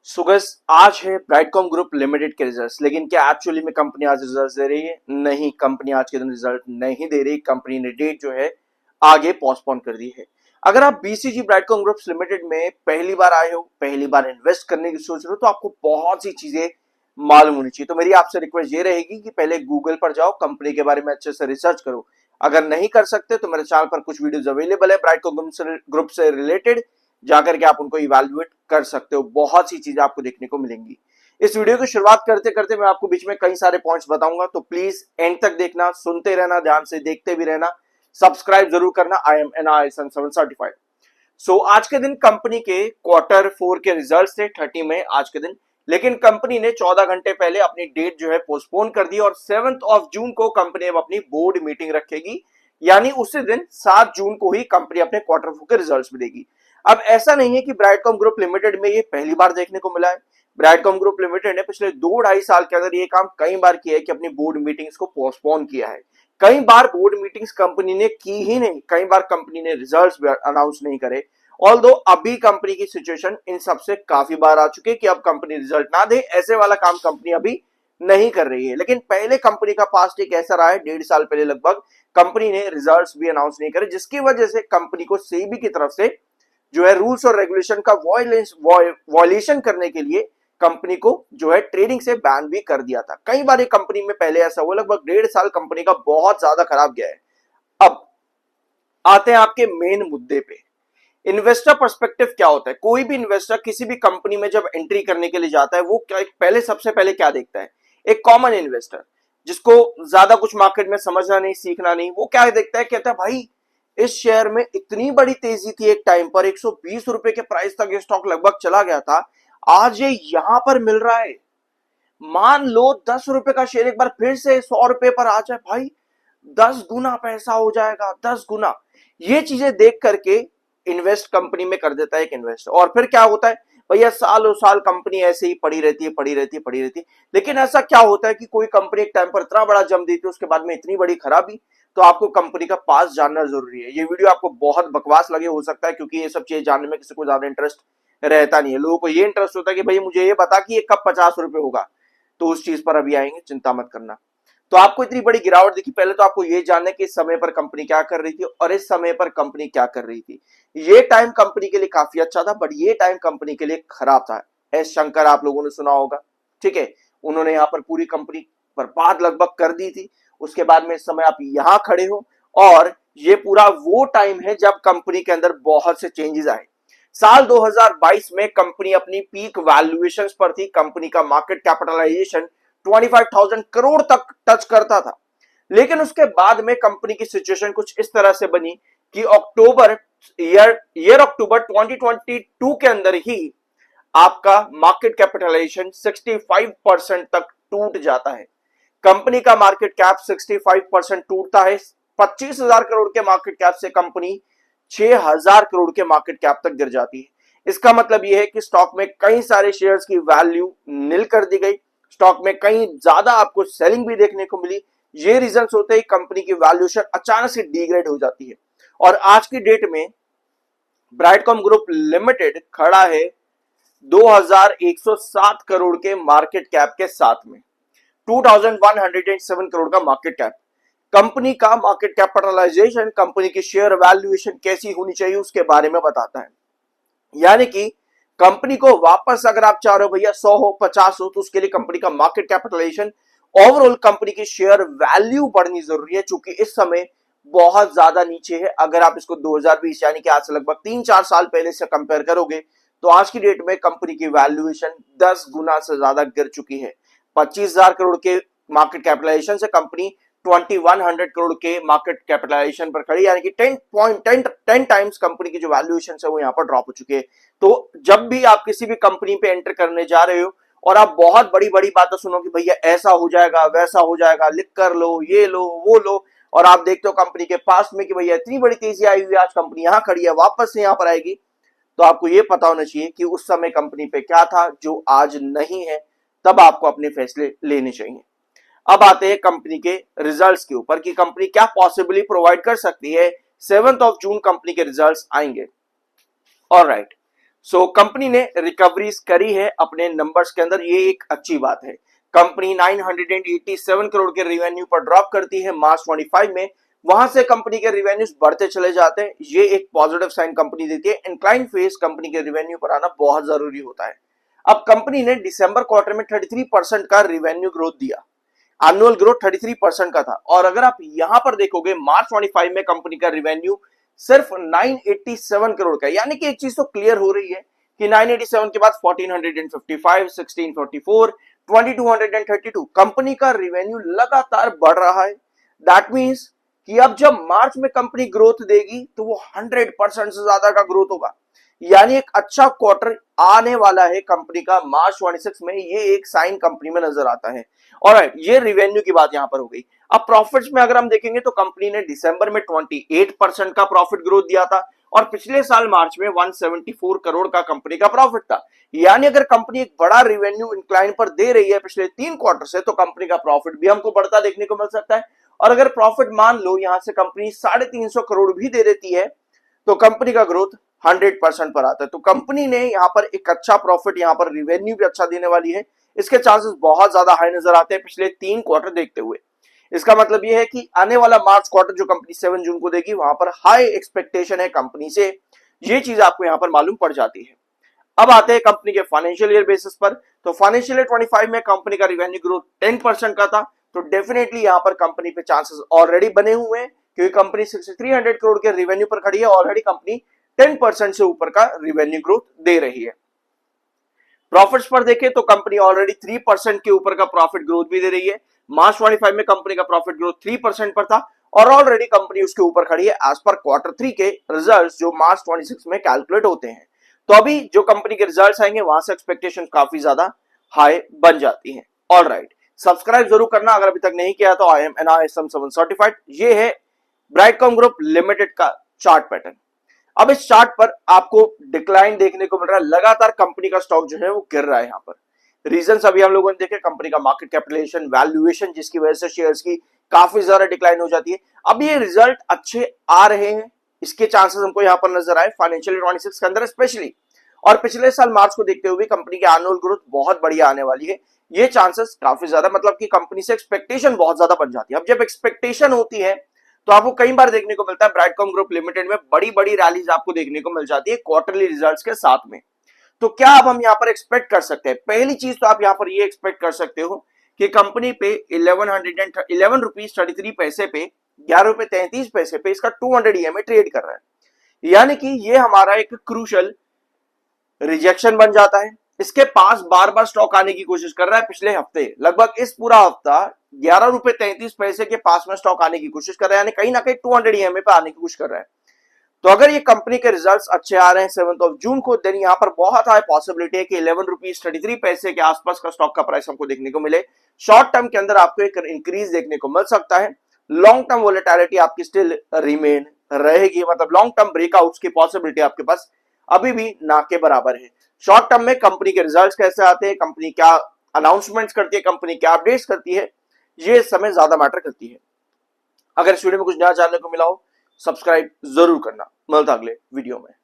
सुगस आज है Brightcom group limited के रिजल्ट्स। लेकिन क्या एक्चुअली में कंपनी आज रिजल्ट्स दे रही है? नहीं, कंपनी आज के दिन रिजल्ट नहीं दे रही। कंपनी ने डेट जो है आगे पोस्टपोन कर दी है। अगर आप बीसीजी ब्राइटकॉम ग्रुप्स लिमिटेड में पहली बार आए हो, पहली बार इन्वेस्ट करने की सोच रहे हो, तो आपको बहुत सी चीजें मालूम होनी चाहिए। तो मेरी आपसे रिक्वेस्ट ये रहेगी कि पहले गूगल पर जाओ, कंपनी के बारे में अच्छे से रिसर्च करो। अगर नहीं कर सकते तो मेरे चैनल पर कुछ वीडियोस अवेलेबल है ब्राइटकॉम ग्रुप से रिलेटेड, जाकर के आप उनको इवैल्यूएट कर सकते हो। बहुत सी चीजें आपको देखने को मिलेंगी। इस वीडियो की शुरुआत करते करते मैं आपको बीच में कई सारे पॉइंट्स बताऊंगा, तो प्लीज एंड तक देखना, सुनते रहना, ध्यान से देखते भी रहना, सब्सक्राइब जरूर करना। I am NISM 7 certified. So आज के दिन कंपनी के Q4 के रिजल्ट थे 30 मई आज के दिन। लेकिन कंपनी ने 14 घंटे पहले अपनी डेट जो है पोस्टपोन कर दी और 7 जून को कंपनी अब अपनी बोर्ड मीटिंग रखेगी। यानी उसी दिन 7 जून को ही कंपनी अपने Q4 के रिजल्ट्स भी देगी। अब ऐसा नहीं है कि ब्राइटकॉम ग्रुप लिमिटेड में ये पहली बार देखने को मिला है। ब्राइटकॉम ग्रुप लिमिटेड ने पिछले 2-2.5 साल के अंदर ये काम कई बार किया है कि अपनी बोर्ड मीटिंग्स को पोस्टपोन किया है। कई बार बोर्ड मीटिंग्स कंपनी ने की ही नहीं, कई बार कंपनी ने रिजल्ट्स भी अनाउंस नहीं करे। ऑल्दो अभी कंपनी की सिचुएशन इन सबसे काफी बार आ चुकी है कि अब कंपनी रिजल्ट ना दे, ऐसे वाला काम कंपनी अभी नहीं कर रही है। लेकिन पहले कंपनी का पास्ट एक ऐसा रहा है, 1.5 साल पहले लगभग कंपनी ने रिजल्ट्स भी अनाउंस नहीं करे, जिसकी वजह से कंपनी को सेबी की तरफ से जो है रूल्स और रेगुलेशन का वॉयलेशन करने के लिए कंपनी को जो है ट्रेडिंग से बैन भी कर दिया था। कई बार ये कंपनी में पहले ऐसा हुआ, लगभग 1.5 साल कंपनी का बहुत ज्यादा खराब गया है। अब आते हैं आपके मेन मुद्दे पे। इन्वेस्टर पर्सपेक्टिव क्या होता है? कोई भी इन्वेस्टर किसी भी कंपनी में जब एंट्री करने के लिए जाता है, वो क्या सबसे पहले क्या देखता है? एक कॉमन इन्वेस्टर जिसको ज्यादा कुछ मार्केट में समझना नहीं, सीखना नहीं, वो क्या देखता है? कहता है भाई इस शेयर में इतनी बड़ी तेजी थी, एक टाइम पर 120 रुपए के प्राइस तक ये स्टॉक लगभग चला गया था, आज ये यहां पर मिल रहा है। मान लो 10 रुपए का शेयर एक बार फिर से 100 रुपए पर आ जाए, भाई 10 गुना पैसा हो जाएगा, 10 गुना। ये चीजें देख करके इन्वेस्ट कंपनी में कर देता है एक इन्वेस्टर। और फिर क्या होता है भैया, सालों साल कंपनी ऐसे ही पड़ी रहती है, पड़ी रहती है, पड़ी रहती है। लेकिन ऐसा क्या होता है कि कोई कंपनी एक टाइम पर इतना बड़ा जम देती है, उसके बाद में इतनी बड़ी खराबी। तो आपको कंपनी का पास जानना जरूरी है। ये वीडियो आपको बहुत बकवास लगे, हो सकता है, क्योंकि ये सब चीजें जानने में किसी को ज्यादा इंटरेस्ट रहता नहीं है। लोगों को ये इंटरेस्ट होता है कि भाई मुझे ये बता कि ये कब 50 रुपए होगा। तो उस चीज पर अभी आएंगे, चिंता मत करना। तो आपको इतनी बड़ी गिरावट दिखी, पहले तो आपको ये जानना है कि इस समय पर कंपनी क्या कर रही थी और इस समय पर कंपनी क्या कर रही थी। ये टाइम कंपनी के लिए काफी अच्छा था, बट ये टाइम कंपनी के लिए खराब था। एस शंकर आप लोगों ने सुना होगा, ठीक है? उन्होंने यहां पर पूरी कंपनी बर्बाद लगभग कर दी थी। उसके बाद में इस समय आप यहां खड़े हो और ये पूरा वो टाइम है जब कंपनी के अंदर बहुत से चेंजेस आए। साल 2022 में कंपनी अपनी पीक वैल्यूएशंस पर थी। कंपनी का मार्केट कैपिटलाइजेशन 25,000 करोड़ तक टच करता था। लेकिन उसके बाद में कंपनी की सिचुएशन कुछ इस तरह से बनी कि अक्टूबर 2022 के अंदर ही आपका मार्केट कैपिटलाइजेशन 65% तक टूट जाता है। कंपनी का मार्केट कैप 65% टूटता है। 25,000 करोड़ के मार्केट कैप से कंपनी 6,000 करोड़ के मार्केट कैप तक गिर जाती है। इसका मतलब यह है कि स्टॉक में कई सारे शेयर्स की वैल्यू नील कर दी गई। स्टॉक में कहीं ज्यादा आपको सेलिंग भी देखने को मिली। ये रीजंस होते ही कंपनी की वैल्यूएशन अचानक से डिग्रेड हो जाती है। और आज की डेट में ब्राइटकॉम ग्रुप लिमिटेड खड़ा है 2107 करोड़ के मार्केट कैप के साथ में, 2107 करोड़ का मार्केट कैप। कंपनी का मार्केट कैपिटलाइजेशन, कंपनी की शेयर वैल्यूएशन कैसी होनी चाहिए उसके बारे में बताता है। यानी कि कंपनी को वापस अगर आप चाह रहे हो भैया 100 हो, 50 हो, तो उसके लिए कंपनी का मार्केट कैपिटलाइजेशन, ओवरऑल कंपनी की शेयर वैल्यू बढ़नी जरूरी है, क्योंकि इस समय बहुत ज्यादा नीचे है। अगर आप इसको 2020 यानी कि आज से लगभग 3-4 साल पहले से कंपेयर करोगे, तो आज की डेट में कंपनी की वैल्यूएशन 10 गुना से ज्यादा गिर चुकी है। 25,000 करोड़ के मार्केट कैपिटलाइजेशन से कंपनी 2100 करोड़ के मार्केट कैपिटलाइजेशन पर खड़ी, यानी कि 10 टाइम्स कंपनी की जो वैल्यूएशन है वो यहां पर ड्रॉप हो चुकी है। तो जब भी आप किसी भी कंपनी पे एंटर करने जा रहे हो और आप बहुत बड़ी बड़ी बातें सुनो कि भैया ऐसा हो जाएगा, वैसा हो जाएगा, लिख कर लो, ये लो, वो लो, और आप देखते हो कंपनी के पास में कि भैया इतनी बड़ी तेजी आई हुई है, आज कंपनी यहां खड़ी है, वापस से यहां पर आएगी, तो आपको ये पता होना चाहिए कि उस समय कंपनी पे क्या था जो आज नहीं है। तब आपको अपने फैसले लेने चाहिए। अब आते हैं कंपनी के रिजल्ट्स के ऊपर कि कंपनी क्या पॉसिबली प्रोवाइड कर सकती है। 7 जून कंपनी के रिजल्ट्स आएंगे। ऑलराइट, सो कंपनी ने रिकवरीज करी है अपने नंबर्स के अंदर, ये एक अच्छी बात है। कंपनी 987 करोड़ के रेवेन्यू पर ड्रॉप करती है मार्च 25 में, वहां से कंपनी के रेवेन्यूज बढ़ते चले जाते हैं, ये एक पॉजिटिव साइन कंपनी देती है। इंक्लाइन फेज कंपनी के रेवेन्यू पर आना बहुत जरूरी होता है। अब कंपनी ने दिसंबर क्वार्टर में 33% का रेवेन्यू ग्रोथ दिया, एनुअल ग्रोथ 33% का था। और अगर आप यहां पर देखोगे मार्च 25 में कंपनी का रेवेन्यू सिर्फ 987 करोड़ का, यानी कि एक चीज तो क्लियर हो रही है कि 987 के बाद 1455, 1644, 2232 कंपनी का रेवेन्यू लगातार बढ़ रहा है। दैट मींस कि अब जब मार्च में कंपनी ग्रोथ देगी तो वो 100% से ज्यादा का ग्रोथ होगा, यानी एक अच्छा क्वार्टर आने वाला है कंपनी का मार्च 26 में, ये एक साइन कंपनी में नजर आता है। ऑलराइट, ये रेवेन्यू की बात यहां पर हो गई। अब प्रॉफिट्स में अगर हम देखेंगे तो कंपनी ने दिसंबर में 28% का प्रॉफिट ग्रोथ दिया था और पिछले साल मार्च में 174 करोड़ का कंपनी का प्रॉफिट था। यानी अगर कंपनी एक बड़ा रेवेन्यू इंक्लाइन पर दे रही है पिछले 3 क्वार्टर से, तो कंपनी का प्रॉफिट भी हमको बढ़ता देखने को मिल सकता है। और अगर प्रॉफिट मान लो यहां से कंपनी 350 करोड़ भी दे देती है तो कंपनी का ग्रोथ 100% पर आता है। तो कंपनी ने यहां पर एक अच्छा प्रॉफिट, यहां पर रेवेन्यू भी अच्छा देने वाली है, इसके चांसेस बहुत ज्यादा हाई नजर आते हैं पिछले 3 क्वार्टर देखते हुए। इसका मतलब यह है कि आने वाला मार्च क्वार्टर जो कंपनी 7 जून को देगी, वहां पर हाई एक्सपेक्टेशन है कंपनी से, ये चीज आपको यहां पर मालूम पड़ जाती है। अब आते हैं कंपनी के फाइनेंशियल ईयर बेसिस पर। तो फाइनेंशियल ईयर 25 में कंपनी का रेवेन्यू ग्रोथ 10% का था, तो डेफिनेटली यहां पर कंपनी पे चांसेस ऑलरेडी बने हुए हैं, क्योंकि कंपनी 6300 करोड़ के रेवेन्यू पर खड़ी है। ऑलरेडी कंपनी 10% से ऊपर का रेवेन्यू ग्रोथ दे रही है। प्रॉफिट्स पर देखें तो कंपनी ऑलरेडी 3% के ऊपर का प्रॉफिट ग्रोथ भी दे रही है। मार्च 25 में कंपनी का प्रॉफिट ग्रोथ 3% पर था और ऑलरेडी कंपनी उसके ऊपर खड़ी है एज पर क्वार्टर 3 के रिजल्ट्स जो मार्च 26 में कैलकुलेट होते हैं। तो अभी जो कंपनी के रिजल्ट्स आएंगे वहां से एक्सपेक्टेशन काफी ज्यादा हाई बन जाती है। ऑलराइट, सब्सक्राइब जरूर करना अगर अभी तक नहीं किया तो। आई एम NISM 7 सर्टिफाइड। ये है ब्राइटकॉम ग्रुप लिमिटेड का चार्ट पैटर्न। अब इस चार्ट पर आपको डिक्लाइन देखने को मिल रहा है, लगातार कंपनी का स्टॉक जो है वो गिर रहा है। यहाँ पर रीजन अभी हम लोगों ने देखे, कंपनी का मार्केट कैपिटलाइजेशन, वैल्यूएशन, जिसकी वजह से शेयर्स की काफी ज्यादा डिक्लाइन हो जाती है। अब ये रिजल्ट अच्छे आ रहे हैं, इसके चांसेस हमको यहाँ पर नजर आए फाइनेंशियल 26 के अंदर स्पेशली। और पिछले साल मार्च को देखते हुए कंपनी की एनुअल ग्रोथ बहुत बढ़िया आने वाली है, ये चांसेस काफी ज्यादा, मतलब कि कंपनी से एक्सपेक्टेशन बहुत ज्यादा बन जाती है। अब जब एक्सपेक्टेशन होती है तो आपको कई बार देखने को मिलता है ब्राइटकॉम ग्रुप लिमिटेड में बड़ी बड़ी रैलीज आपको देखने को मिल जाती है क्वार्टरली रिजल्ट्स के साथ में। तो क्या अब हम यहाँ पर एक्सपेक्ट कर सकते हैं? पहली चीज तो आप यहाँ पर ये एक्सपेक्ट कर सकते हो कि कंपनी पे 11 रुपीज 33 पैसे पे, 11 रुपए 33 पैसे पे इसका 200 EMA ट्रेड कर रहा है, यानी कि ये हमारा एक क्रूशल रिजेक्शन बन जाता है। इसके पास बार बार स्टॉक आने की कोशिश कर रहा है। पिछले हफ्ते लगभग इस पूरा हफ्ता 11 रुपए 33 पैसे के पास में स्टॉक आने की कोशिश कर रहा है, यानी कहीं ना कहीं 200 EMA पे आने की कोशिश कर रहा है। तो अगर ये कंपनी के रिजल्ट्स अच्छे आ रहे हैं 7 जून को, देन यहाँ पर बहुत हाई पॉसिबिलिटी है कि 11 रुपीज 33 पैसे के आसपास का स्टॉक का प्राइस हमको देखने को मिले। शॉर्ट टर्म के अंदर आपको एक इंक्रीज देखने को मिल सकता है। लॉन्ग टर्म वोलेटिलिटी आपकी स्टिल रिमेन रहेगी, मतलब लॉन्ग टर्म ब्रेकआउट्स की पॉसिबिलिटी आपके पास अभी भी ना के बराबर है। शॉर्ट टर्म में कंपनी के रिजल्ट्स कैसे आते हैं, कंपनी क्या अनाउंसमेंट्स करती है, कंपनी क्या अपडेट्स करती है, ये समय ज्यादा मैटर करती है। अगर इस वीडियो में कुछ नया जानने को मिला हो, सब्सक्राइब जरूर करना। मिलता अगले वीडियो में।